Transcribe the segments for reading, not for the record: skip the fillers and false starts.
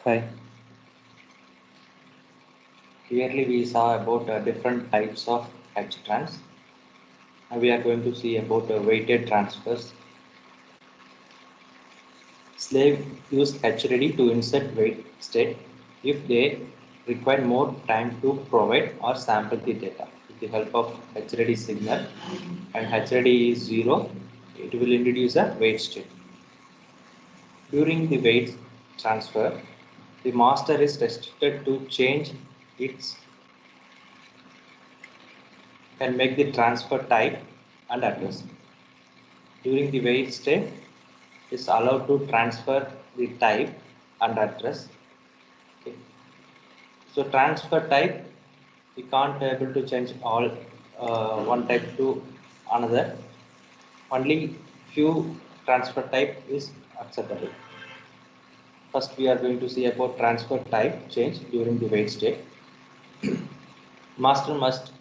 Hi. Clearly, we saw about different types of H trans. Now we are going to see about weighted transfers. Slave use HRD to insert wait state if they require more time to provide or sample the data. With the help of HRD signal and HRD is 0, it will introduce a wait state. During the wait transfer, the master is restricted to change its can make the transfer type and address. During the wait state, is allowed to transfer the type and address. Okay. So transfer type, we can't able to change all one type to another. Only few transfer type is acceptable. First, we are going to see about transfer type change during the wait state. Master must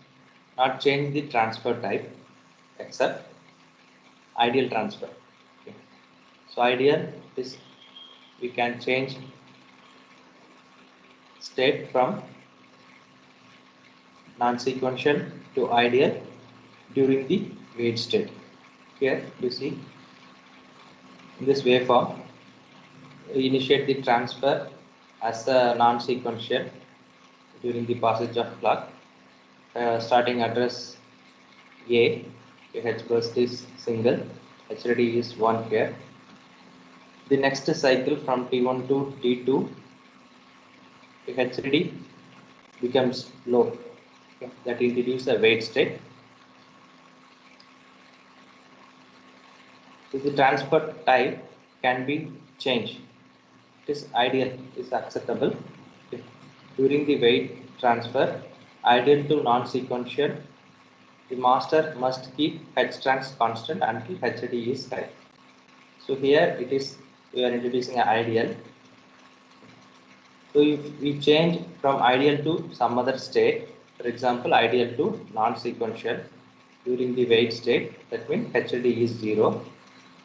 not change the transfer type except ideal transfer. Okay. So ideal is we can change state from non-sequential to ideal during the wait state. Here you see in this waveform, we initiate the transfer as a non-sequential during the passage of clock. Starting address A, H burst is single, HRD is 1 here. The next cycle from T1 to T2, the HRD becomes low. Okay. That introduces a wait state. So the transfer type can be changed. It is ideal, is acceptable. If during the wait transfer, ideal to non-sequential, the master must keep H trans constant until HRD is high. So here it is, we are introducing an ideal. So if we change from ideal to some other state, for example, ideal to non-sequential during the wait state, that means HRD is 0.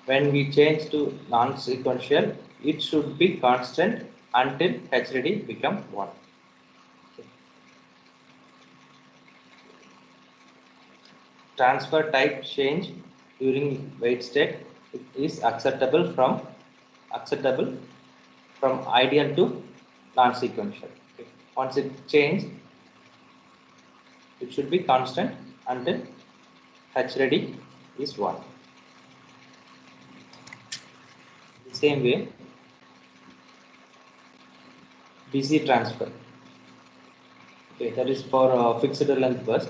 When we change to non-sequential, it should be constant until HRD become 1. Okay. Transfer type change during wait state is acceptable from ideal to non-sequential. Okay. Once it changes, it should be constant until HRD is 1. The same way, busy transfer. Okay, that is for fixed length burst.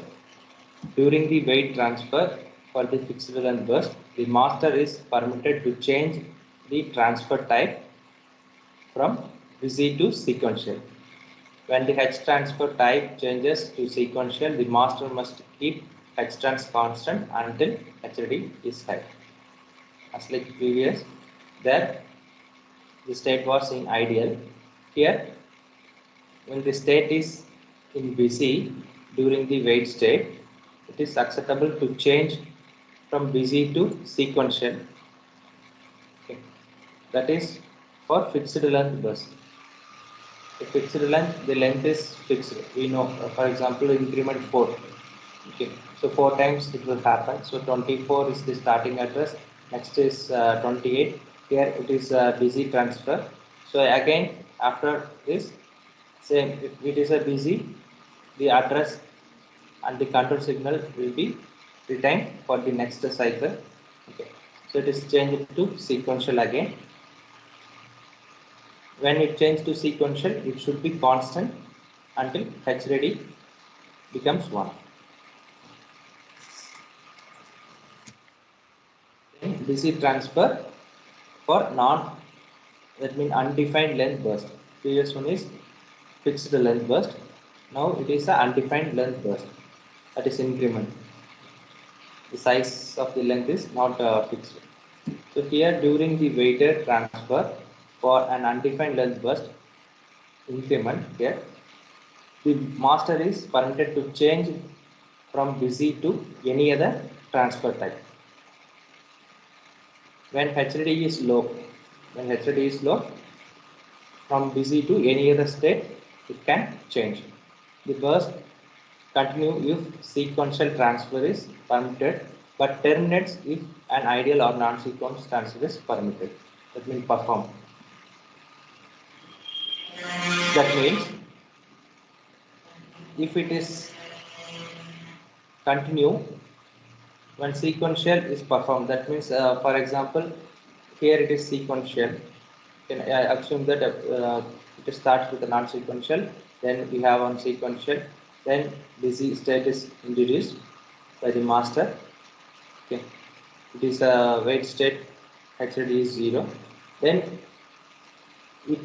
During the wait transfer for the fixed length burst, the master is permitted to change the transfer type from busy to sequential. When the H transfer type changes to sequential, the master must keep H trans constant until HRD is high. As like previous, that the state was in ideal. Here, when the state is in busy during the wait state, it is acceptable to change from busy to sequential. Okay. That is for fixed length burst. The fixed length, the length is fixed. We know, for example, increment 4. Okay, so 4 times it will happen. So 24 is the starting address. Next is 28. Here it is busy transfer. So again, after this, same. If it is a busy, the address and the control signal will be retained for the next cycle. Okay, so it is changed to sequential again. When it changes to sequential, it should be constant until HRD becomes 1. Then busy transfer for that means undefined length burst. Previous one is fixed length burst. Now it is an undefined length burst. That is increment. The size of the length is not fixed. So here during the weighted transfer for an undefined length burst increment, here the master is permitted to change from busy to any other transfer type. When HRD is low, from busy to any other state, it can change. The burst continue if sequential transfer is permitted, but terminates if an ideal or non-sequence transfer is permitted. That means perform. That means if it is continue when sequential is performed, that means for example here it is sequential. Can I assume that it starts with a non-sequential, then we have on sequential, then busy state is introduced by the master. Okay, it is a wait state, HRD is 0. Then it,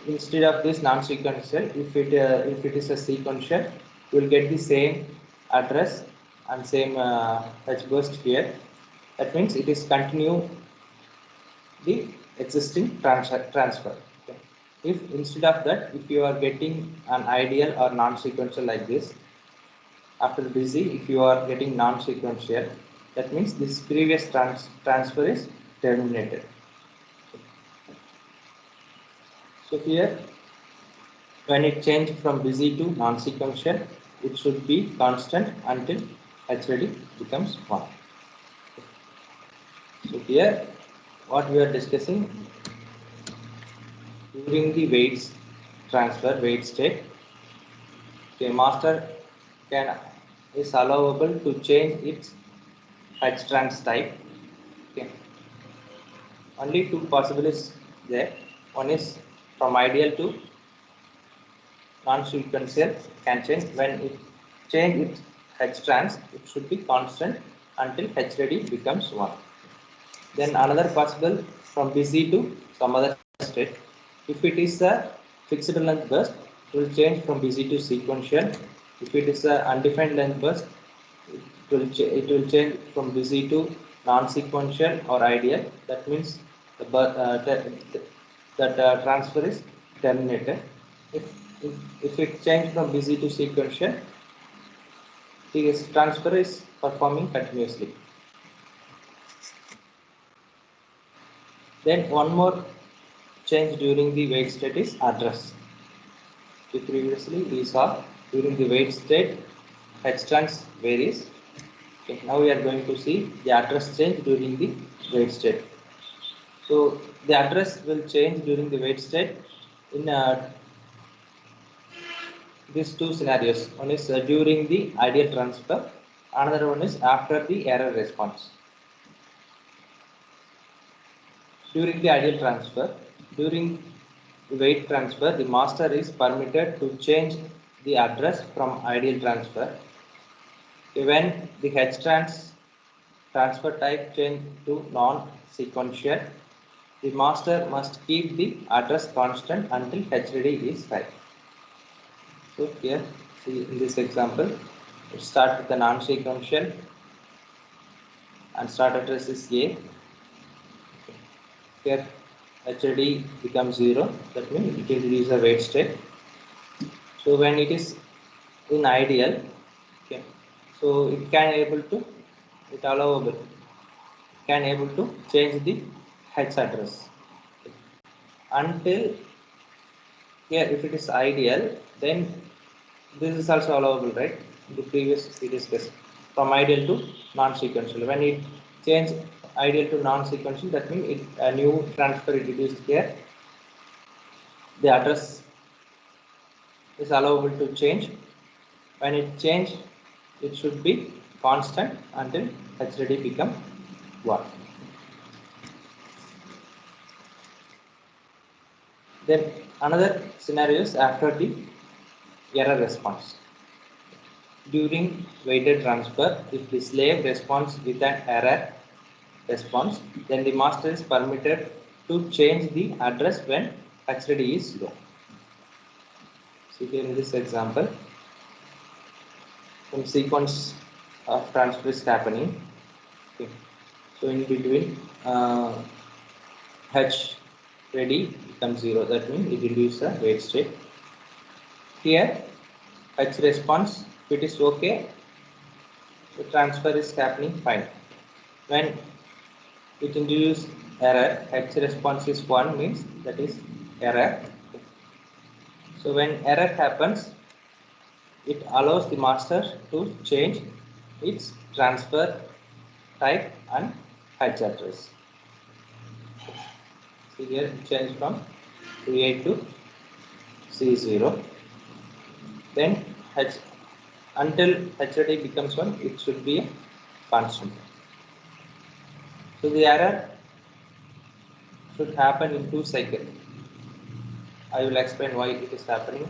instead of this non-sequential, if it is a sequential, you will get the same address and same H burst here. That means it is continue the existing transfer. Okay. If instead of that, if you are getting an ideal or non-sequential like this, after busy, if you are getting non-sequential, that means this previous transfer is terminated. So here, when it changed from busy to non-sequential, it should be constant until HRD becomes 1. So here, what we are discussing, during the weights transfer, wait state, okay, master is allowable to change its H trans type. Okay. Only two possibilities there. One is from ideal to non-sequential can change. When it change its H trans, it should be constant until H ready becomes 1. Then another possible from busy to some other state. If it is a fixed length burst, it will change from busy to sequential. If it is a undefined length burst, it will change from busy to non-sequential or ideal. That means that transfer is terminated. If it change from busy to sequential, the transfer is performing continuously. Then one more change during the wait state is address. Previously we saw during the wait state H trans varies. Okay, now we are going to see the address change during the wait state. So the address will change during the wait state in these two scenarios. One is during the ideal transfer, another one is after the error response. During the ideal transfer, during the wait transfer, the master is permitted to change the address from ideal transfer. When the H transfer type change to non-sequential, the master must keep the address constant until HRD is 5. So here, see in this example, it start with the non-sequential and start address is A. Here HRD becomes 0, that means it introduces a wait state. So when it is in ideal, okay, so it can able to, it allowable, can able to change the H address until here. If it is ideal, then this is also allowable, right? The previous we discussed from ideal to non-sequential. When it change ideal to non-sequential, that means a new transfer introduced here. The address is allowable to change. When it change, it should be constant until HRD become 1. Then another scenario is after the error response. During weighted transfer, if the slave responds with an error response, then the master is permitted to change the address when HRD is low. So here in this example, some sequence of transfer is happening. Okay. So in between, H ready becomes 0. That means it reduces the wait state. Here, H response, if it is okay, the transfer is happening fine. When it introduces error, H response is 1 means that is error. So when error happens, it allows the master to change its transfer type and hatch address. See here, it changed from C8 to C0. Then until HRD becomes 1, it should be a constant. So the error should happen in 2 cycles. I will explain why it is happening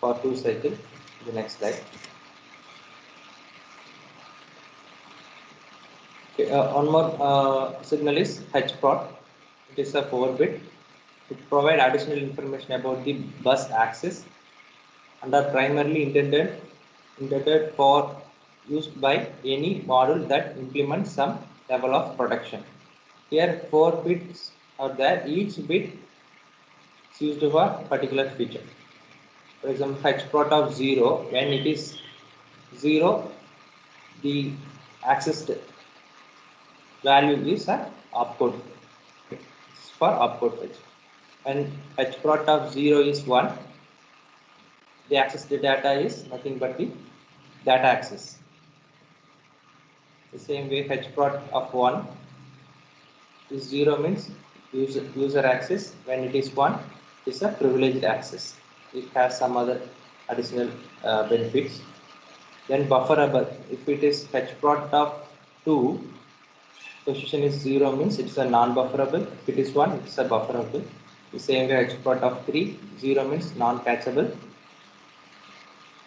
for 2 cycles in the next slide. Okay, one more signal is HPROT. It is a 4-bit. It provides additional information about the bus access and are primarily intended for used by any module that implements some level of protection. Here 4 bits are there. Each bit is used for a particular feature. For example, HPROT of 0, when it is 0, the accessed value is an opcode. It's for opcode fetch. When HPROT of 0 is 1, the access the data is nothing but the data access. The same way HPROT of 1 is 0 means user access. When it is 1, it is a privileged access. It has some other additional benefits. Then bufferable. If it is HPROT of 2, position is 0 means it's a non-bufferable. If it is 1, it's a bufferable. The same way HPROT of 3, 0 means non-catchable.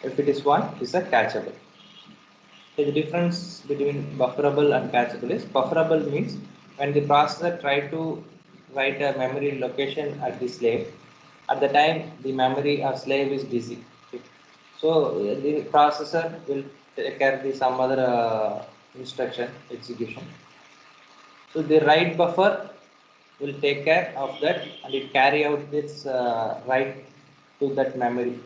If it is 1, it's a catchable. So the difference between bufferable and catchable is bufferable means when the processor tries to write a memory location at the slave, at the time the memory or slave is busy. So the processor will take care of some other instruction execution. So the write buffer will take care of that and it carry out this write to that memory.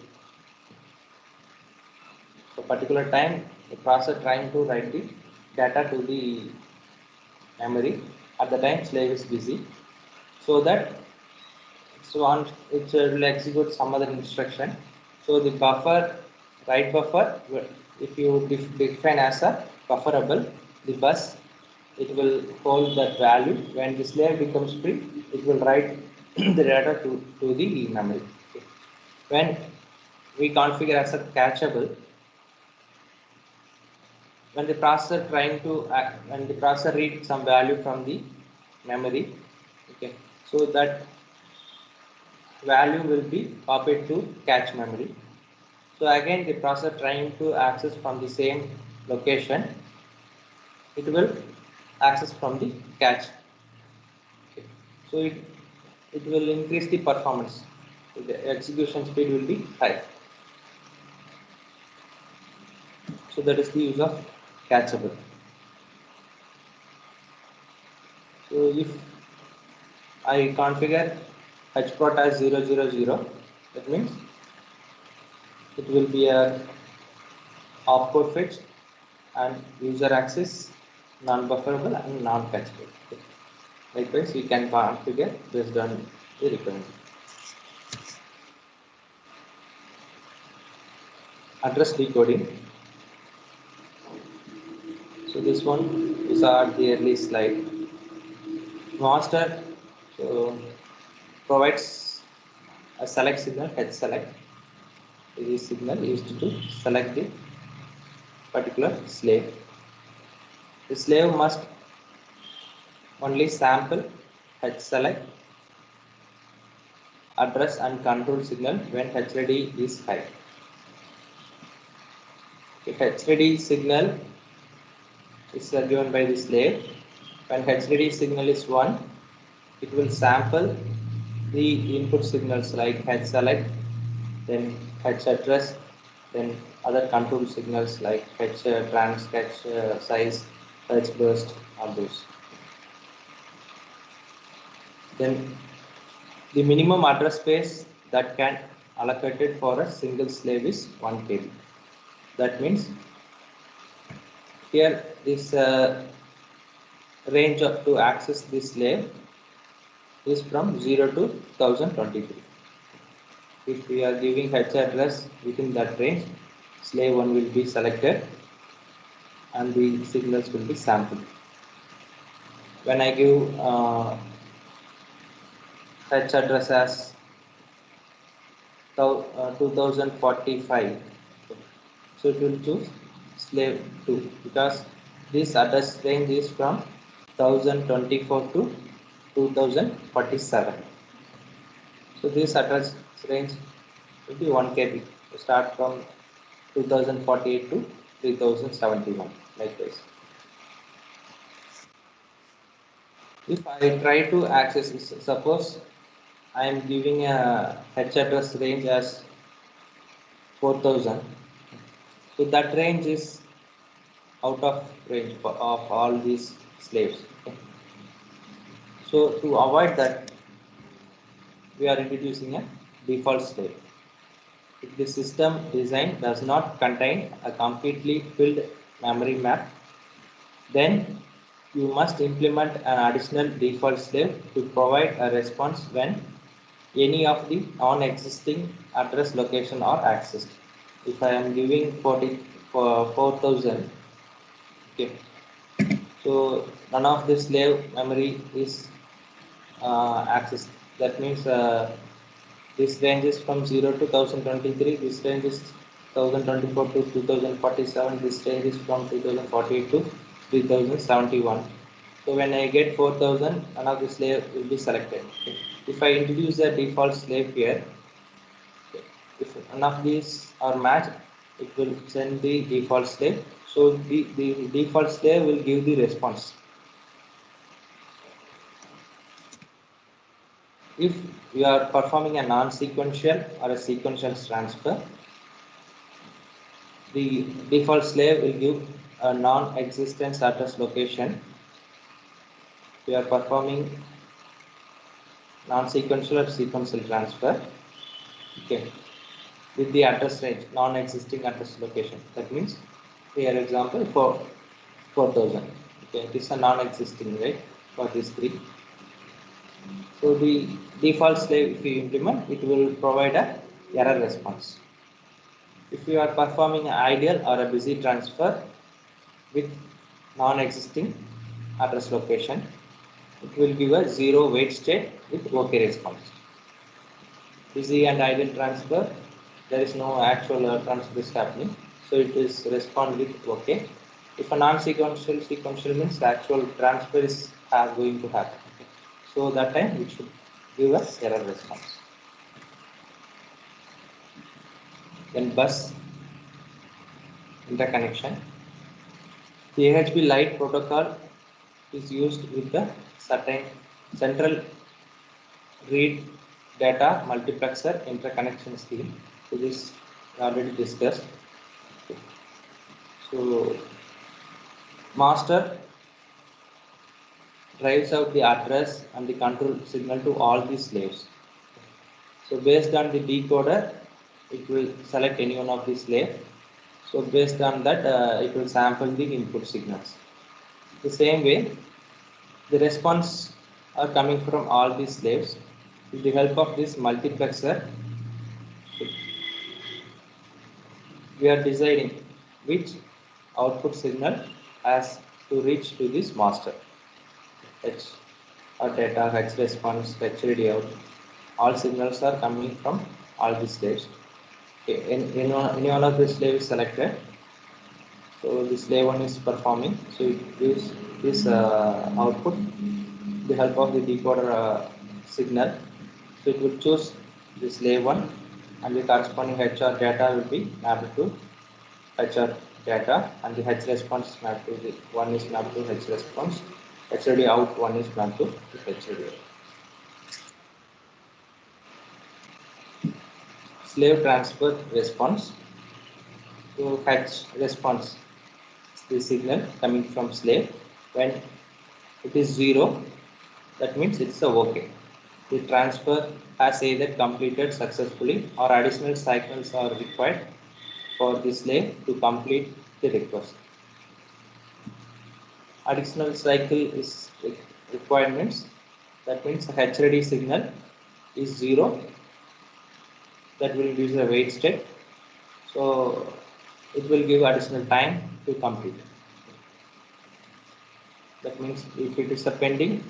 So particular time the processor trying to write the data to the memory, at the time slave is busy, so that it will execute some other instruction. So the buffer, write buffer, if you define as a bufferable, the bus, it will hold that value. When the slave becomes free, it will write the data to the memory. Okay. When we configure as a catchable, when the processor when the processor reads some value from the memory, okay, so that value will be copied to cache memory. So again, the processor trying to access from the same location, it will access from the cache. Okay. So it will increase the performance. So the execution speed will be high. So that is the use of catchable. So if I configure HPROT as 000, that means it will be a opcode fetch and user access, non-bufferable and non-catchable. Okay. Likewise, you can configure based on the requirement. Address decoding. So this one is at the early slide. Master provides a select signal, H select. This signal used to select the particular slave. The slave must only sample H select address and control signal when HRD is high. If HRD signal is given by the slave, when HRD signal is 1, it will sample the input signals like H select, then H address, then other control signals like H trans, H size, H burst, all those. Then the minimum address space that can allocated for a single slave is 1 KB. That means here this range to access this slave is from 0 to 1023. if we are giving H address within that range, slave 1 will be selected and the signals will be sampled. When I give H address as 2045, so it will choose slave 2 because this address range is from 1024 to 2047. So this address range will be 1 KB. Start from 2048 to 3071, like this. If I try to access this, suppose I am giving a H address range as 4000, so that range is out of range of all these slaves. Okay. So to avoid that, we are introducing a default slave. If the system design does not contain a completely filled memory map, then you must implement an additional default slave to provide a response when any of the non-existing address location are accessed. If I am giving 4000, okay, so none of the slave memory is accessed. That means this range is from 0 to 1023, this range is 1024 to 2047, this range is from 2048 to 3071. So when I get 4000, none of the slave will be selected. Okay. If I introduce a default slave here, okay, if none of these are matched, it will send the default slave. So the default slave will give the response. If we are performing a non-sequential or a sequential transfer, the default slave will give a non-existent address location. We are performing non-sequential or sequential transfer, okay, with the address range, non-existing address location. That means, here example for 4000. Okay, this is a non-existing, right, for these three. So the default slave, if you implement, it will provide a error response. If you are performing an ideal or a busy transfer with non-existing address location, it will give a zero wait state with OK response. Busy and ideal transfer, there is no actual transfer is happening, so it is respond with OK. If a non-sequential sequential means the actual transfer is going to happen. So that time it should give us error response. Then bus interconnection. The AHP Lite protocol is used with the certain central read data multiplexer interconnection scheme. So this already discussed. So master drives out the address and the control signal to all the slaves. So based on the decoder, it will select any one of the slave. So based on that, it will sample the input signals. The same way, the response are coming from all these slaves. With the help of this multiplexer, we are deciding which output signal has to reach to this master. H or data, H response, HRD out. All signals are coming from all these slaves. Okay, any one of the slaves is selected. So the slave 1 is performing. So it gives this output with the help of the decoder signal. So it will choose the slave 1 and the corresponding HR data will be mapped to HR data, and the H response is mapped to the 1 is mapped to H response. HRD out 1 is mapped to HRD out. Slave transfer response. So H response is the signal coming from slave. When it is 0, that means it's a OK. The transfer has either completed successfully or additional cycles are required for the slave to complete the request. Additional cycle is requirements. That means the HRD signal is 0 that will use a wait state. So it will give additional time to complete. That means if it is a pending,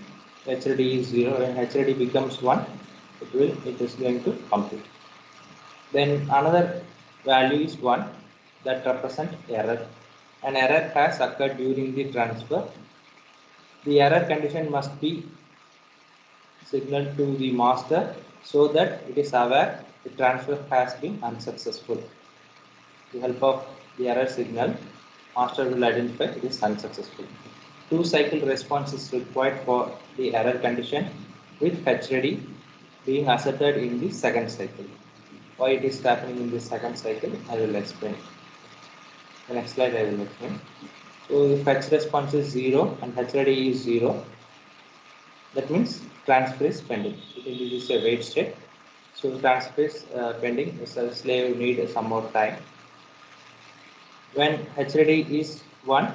HRD is 0 and HRD becomes 1, it is going to complete. Then another value is 1 that represents error. An error has occurred during the transfer. The error condition must be signaled to the master so that it is aware the transfer has been unsuccessful. With the help of the error signal, master will identify it is unsuccessful. 2-cycle response is required for the error condition, with HRD being asserted in the second cycle. Why it is happening in the second cycle, I will explain. The next slide I will explain. So if H response is 0 and HRD is 0, that means transfer is pending. This is a wait state. So transfer is pending. So slave need some more time. When HRD is 1,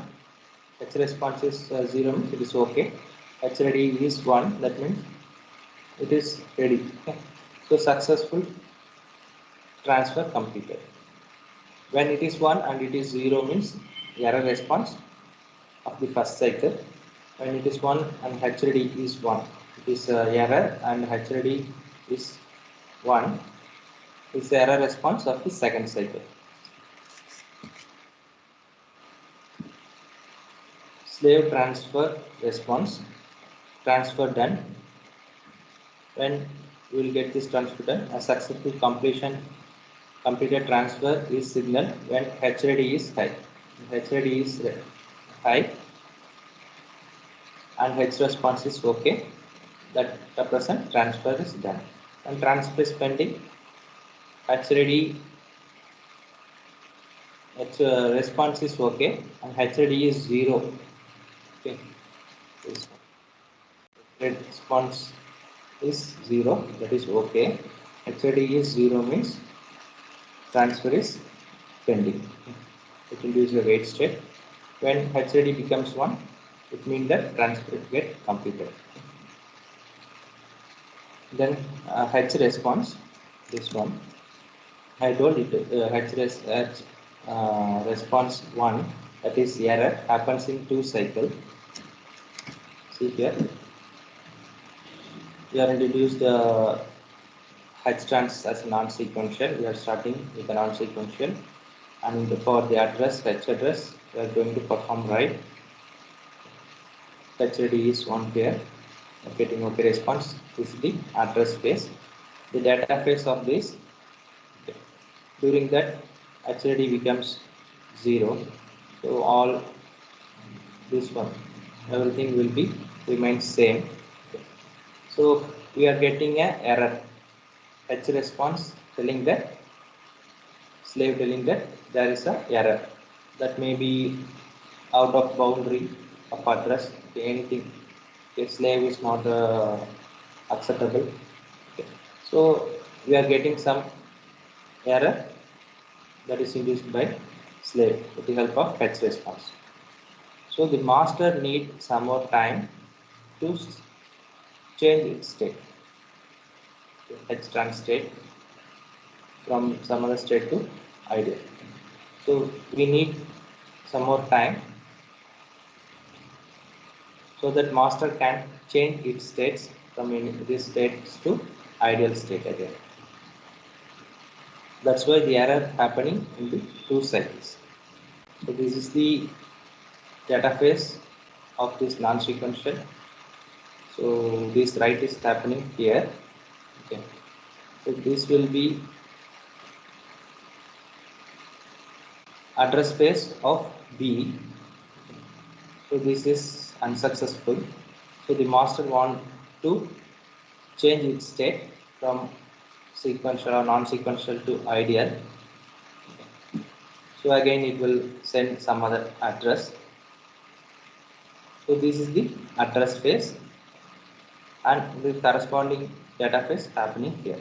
H response is 0 means it is okay. HRD is 1, that means it is ready. Okay. So successful transfer completed. When it is 1 and it is 0 means error response of the first cycle. When it is 1 and HRD is 1, it is error, and HRD is 1 is the error response of the second cycle. Slave transfer response, transfer done. When we will get this transfer done, a successful completed transfer is signaled when HRD is high. HRD is high and H response is okay, that represent transfer is done. And transfer is pending, HRD H response is okay and HRD is 0. Okay, response is 0, that is okay. HRD is 0 means transfer is pending. It will use a wait state. When HRD becomes 1, it means that transfer get completed. Then H response, this one, I told it, response 1, that is error, happens in 2 cycles. See here, we are introduced the H trans as non-sequential. We are starting with a non-sequential, and for the address, H address, we are going to perform write. HRD is 1 here, getting okay response. This is the address phase. The data phase of this, during that HRD becomes 0. So all this one, everything will be remains same. So we are getting a error. H response telling that, slave telling that there is a error. That may be out of boundary of address, okay, anything. Okay, slave is not acceptable. Okay. So we are getting some error that is induced by slave with the help of H response. So the master needs some more time to change its state, H trans state, from some other state to ideal. So we need some more time so that master can change its states from this states to ideal state again. That's why the error happening in the 2 cycles. So this is the data phase of this non-sequential. So this write is happening here. Okay. So this will be address space of B. So this is unsuccessful. So the master want to change its state from sequential or non-sequential to ideal. So again it will send some other address. So this is the address phase and the corresponding data phase happening here.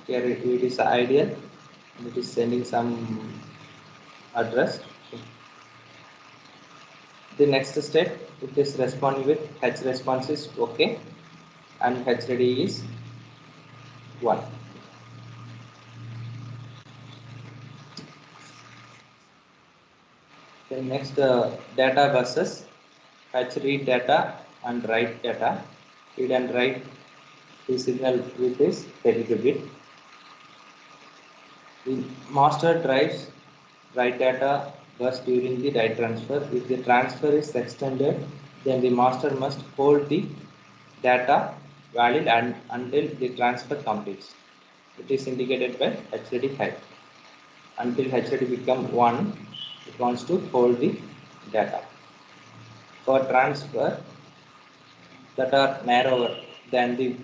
Here it is ideal and it is sending some address. The next step, it is responding with H response is okay and HRD is 1. Then next, data buses, fetch read data and write data. Read and write the signal with this 32 bit. The master drives write data bus during the write transfer. If the transfer is extended, then the master must hold the data valid until the transfer completes. It is indicated by HRD height. Until HRD become 1, it wants to hold the data. For transfer that are narrower than the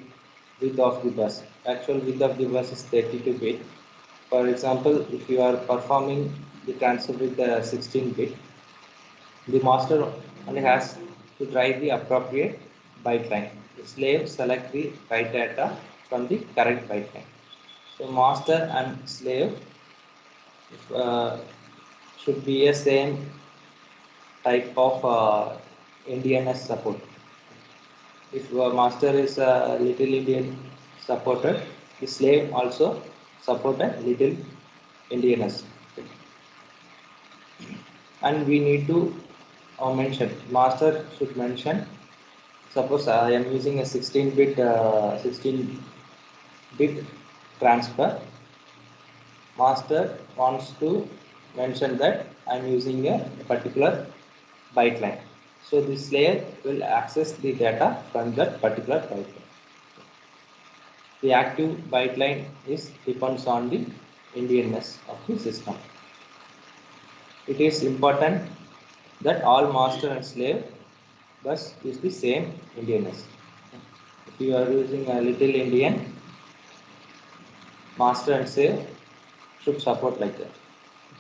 width of the bus. Actual width of the bus is 32 bit. For example, if you are performing the transfer with the 16 bit, the master only has to write the appropriate byte line. The slave select the write data from the correct byte line. So master and slave should be a same type of NDNS support. If master is a little Indian supported, the slave also support a little NDNS. And we need to mention, master should mention, suppose I am using a 16-bit transfer. Master wants to mention that I am using a particular byte line. So the slave will access the data from that particular byte line. The active byte line depends on the NDNS of the system. It is important that all master and slave bus use the same NDNS. If you are using a little Indian, master and slave should support like that.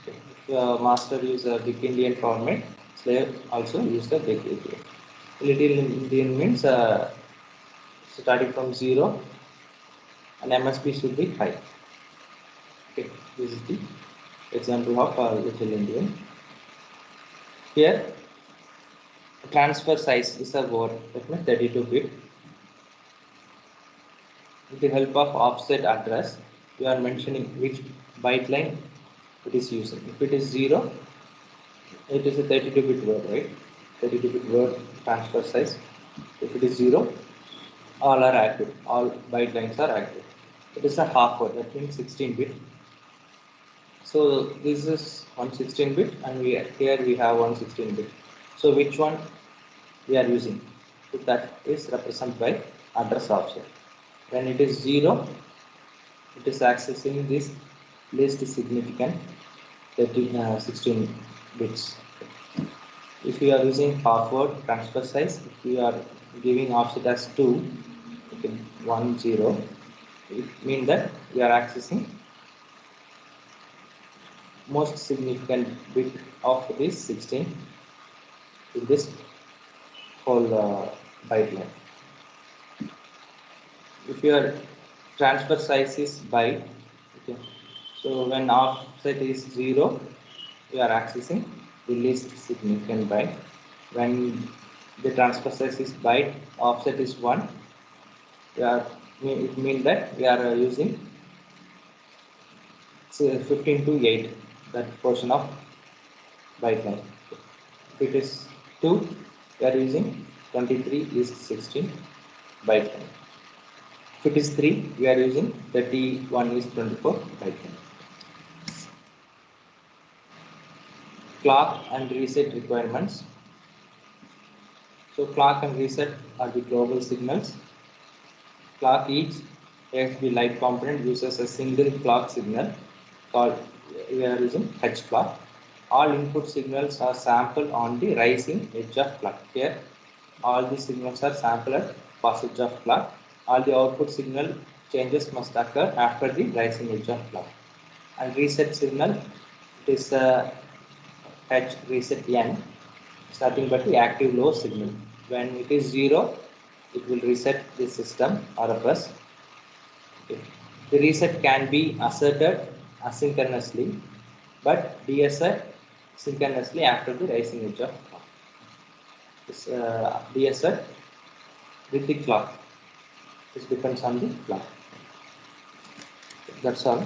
Okay. If master use a big Indian format, slave also use the big Indian. Little Indian means starting from 0 and MSB should be 5. Okay, this is the example of little Indian. Here, transfer size is a word, that means 32 bit. With the help of offset address, you are mentioning which byte line it is using. If it is 0, it is a 32 bit word, right? 32 bit word transfer size. If it is 0, all are active, all byte lines are active. It is a half word, that means 16 bit. So this is 116 bit and here we have 116 bit. So which one we are using? So that is represented by address offset. When it is 0, it is accessing this least significant 16 bits. If we are using half word transfer size, if we are giving offset as 2, okay, 1 0, it means that we are accessing most significant bit of this 16 in this whole byte line. If your transfer size is byte, okay, so when offset is 0, we are accessing the least significant byte. When the transfer size is byte, offset is 1, it means that we are using 15 to 8, that portion of byte line. If it is 2, we are using 23 is 16 byte line. If it is 3, we are using 31 is 24 byte line. Clock and reset requirements. So clock and reset are the global signals. Clock, each ASB light component uses a single clock signal called, we are using H clock. All input signals are sampled on the rising edge of clock. Here, all the signals are sampled at passage of clock. All the output signal changes must occur after the rising edge of clock. And reset signal, it is H reset N. It's nothing but the active low signal. When it is 0, it will reset the system RFS. Okay. The reset can be asserted asynchronously, but deassert synchronously after the rising edge of clock. This deassert with the clock. This depends on the clock. That's all.